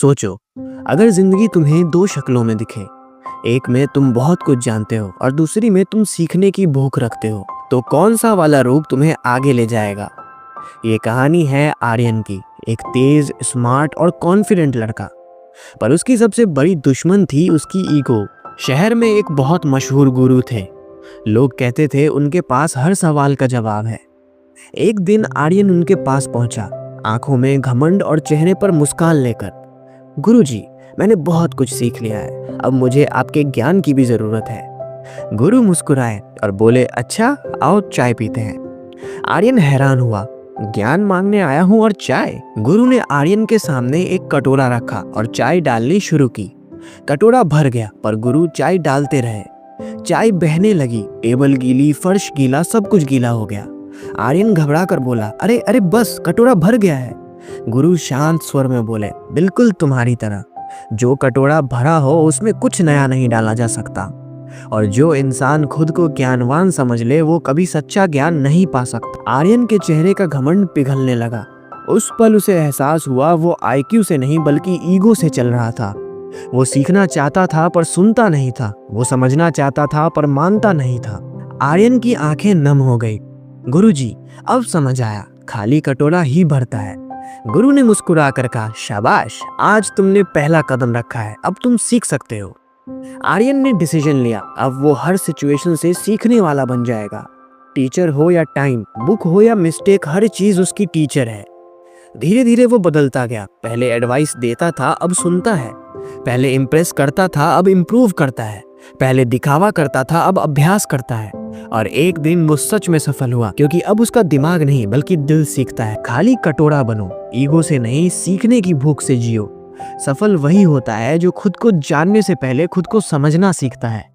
सोचो, अगर जिंदगी तुम्हें दो शक्लों में दिखे, एक में तुम बहुत कुछ जानते हो और दूसरी में तुम सीखने की भूख रखते हो, तो कौन सा वाला रूप तुम्हें आगे ले जाएगा? ये कहानी है आर्यन की, एक तेज, स्मार्ट और कॉन्फिडेंट लड़का। पर उसकी सबसे बड़ी दुश्मन थी उसकी ईगो। शहर में एक बहुत मशहूर गुरु थे। लोग कहते थे उनके पास हर सवाल का जवाब है। एक दिन आर्यन उनके पास पहुंचा, आंखों में घमंड और चेहरे पर मुस्कान लेकर। गुरुजी, मैंने बहुत कुछ सीख लिया है, अब मुझे आपके ज्ञान की भी जरूरत है। गुरु मुस्कुराए और बोले, अच्छा आओ चाय पीते हैं। आर्यन हैरान हुआ, ज्ञान मांगने आया हूँ और चाय? गुरु ने आर्यन के सामने एक कटोरा रखा और चाय डालनी शुरू की। कटोरा भर गया पर गुरु चाय डालते रहे। चाय बहने लगी, टेबल गीली, फर्श गीला, सब कुछ गीला हो गया। आर्यन घबरा कर बोला, अरे अरे बस, कटोरा भर गया है। गुरु शांत स्वर में बोले, बिल्कुल तुम्हारी तरह। जो कटोरा भरा हो उसमें कुछ नया नहीं डाला जा सकता, और जो इंसान खुद को ज्ञानवान समझ ले वो कभी सच्चा ज्ञान नहीं पा सकता। आर्यन के चेहरे का घमंड पिघलने लगा। उस पल उसे एहसास हुआ वो आईक्यू से नहीं बल्कि ईगो से चल रहा था। वो सीखना चाहता था पर सुनता नहीं था, वो समझना चाहता था पर मानता नहीं था। आर्यन की आंखें नम हो गई। गुरुजी, अब समझ आया, खाली कटोरा ही भरता है। गुरु ने मुस्कुरा कर कहा, शाबाश, आज तुमने पहला कदम रखा है, अब तुम सीख सकते हो। आर्यन ने डिसीजन लिया, अब वो हर सिचुएशन से सीखने वाला बन जाएगा। टीचर हो या टाइम, बुक हो या मिस्टेक, हर चीज उसकी टीचर है। धीरे धीरे वो बदलता गया। पहले एडवाइस देता था, अब सुनता है। पहले इम्प्रेस करता था, अब इम्प्रूव करता है। पहले दिखावा करता था, अब अभ्यास करता है। और एक दिन वो सच में सफल हुआ, क्योंकि अब उसका दिमाग नहीं बल्कि दिल सीखता है। खाली कटोरा बनो, ईगो से नहीं, सीखने की भूख से जियो। सफल वही होता है जो खुद को जानने से पहले खुद को समझना सीखता है।